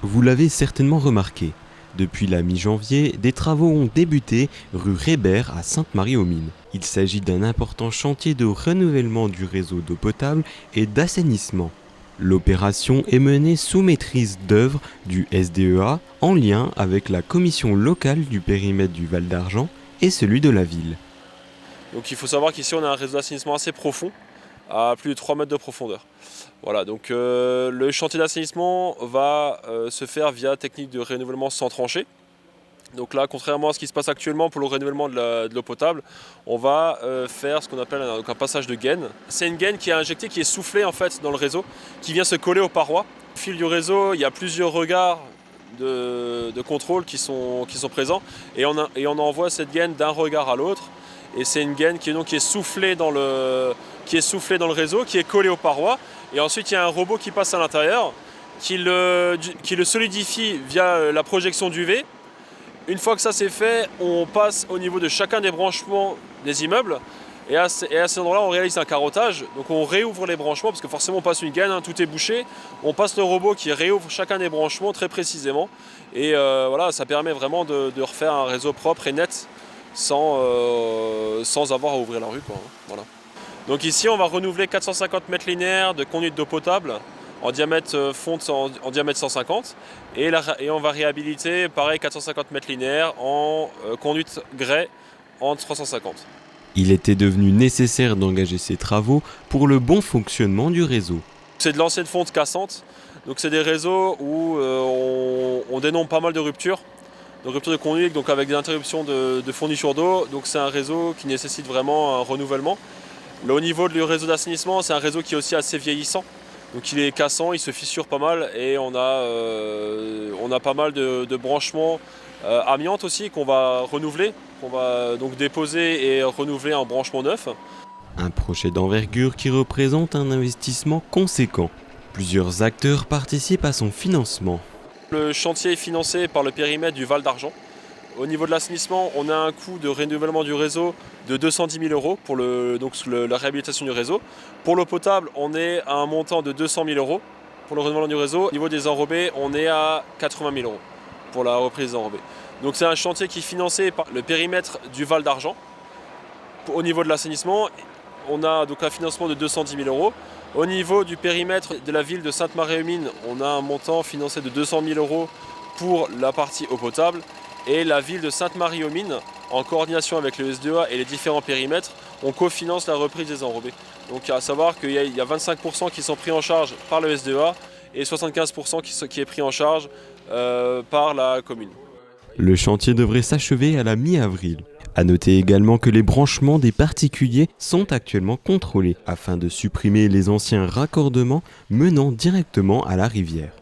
Vous l'avez certainement remarqué, depuis la mi-janvier, des travaux ont débuté rue Rébert à Sainte-Marie-aux-Mines. Il s'agit d'un important chantier de renouvellement du réseau d'eau potable et d'assainissement. L'opération est menée sous maîtrise d'œuvre du SDEA en lien avec la commission locale du périmètre du Val d'Argent et celui de la ville. Donc il faut savoir qu'ici on a un réseau d'assainissement assez profond, à plus de 3 mètres de profondeur. Voilà, donc le chantier d'assainissement va se faire via technique de renouvellement sans tranchée. Donc là, contrairement à ce qui se passe actuellement pour le renouvellement de l'eau potable, on va faire ce qu'on appelle un passage de gaine. C'est une gaine qui est injectée, qui est soufflée en fait dans le réseau, qui vient se coller aux parois. Au fil du réseau, il y a plusieurs regards de contrôle qui sont présents et on envoie cette gaine d'un regard à l'autre. Et c'est une gaine qui est soufflée dans le réseau, qui est collée aux parois. Et ensuite, il y a un robot qui passe à l'intérieur, qui le solidifie via la projection d'UV. Une fois que ça c'est fait, on passe au niveau de chacun des branchements des immeubles. Et à cet endroit-là, on réalise un carottage. Donc on réouvre les branchements, parce que forcément on passe une gaine, tout est bouché. On passe le robot qui réouvre chacun des branchements très précisément. Et voilà, ça permet vraiment de refaire un réseau propre et net sans avoir à ouvrir la rue, quoi. Voilà. Donc ici, on va renouveler 450 mètres linéaires de conduite d'eau potable en diamètre fonte en diamètre 150 et on va réhabiliter pareil 450 mètres linéaires en conduite grès en 350. Il était devenu nécessaire d'engager ces travaux pour le bon fonctionnement du réseau. C'est de l'ancienne fonte cassante, donc c'est des réseaux où on dénombre pas mal de ruptures de conduite, donc avec des interruptions de fourniture d'eau. Donc c'est un réseau qui nécessite vraiment un renouvellement. Là, au niveau du réseau d'assainissement, c'est un réseau qui est aussi assez vieillissant. Donc il est cassant, il se fissure pas mal et on a pas mal de branchements amiantes aussi qu'on va renouveler, qu'on va donc déposer et renouveler en branchement neuf. Un projet d'envergure qui représente un investissement conséquent. Plusieurs acteurs participent à son financement. Le chantier est financé par le périmètre du Val d'Argent. Au niveau de l'assainissement, on a un coût de renouvellement du réseau de 210 000 € pour la réhabilitation du réseau. Pour l'eau potable, on est à un montant de 200 000 € pour le renouvellement du réseau. Au niveau des enrobés, on est à 80 000 € pour la reprise des enrobés. Donc c'est un chantier qui est financé par le périmètre du Val d'Argent. Au niveau de l'assainissement, on a donc un financement de 210 000 €. Au niveau du périmètre de la ville de Sainte-Marie-aux-Mines, on a un montant financé de 200 000 € pour la partie eau potable. Et la ville de Sainte-Marie-aux-Mines, en coordination avec le SDEA et les différents périmètres, on cofinance la reprise des enrobés. Donc à savoir qu'il y a 25% qui sont pris en charge par le SDEA et 75% qui est pris en charge par la commune. Le chantier devrait s'achever à la mi-avril. À noter également que les branchements des particuliers sont actuellement contrôlés afin de supprimer les anciens raccordements menant directement à la rivière.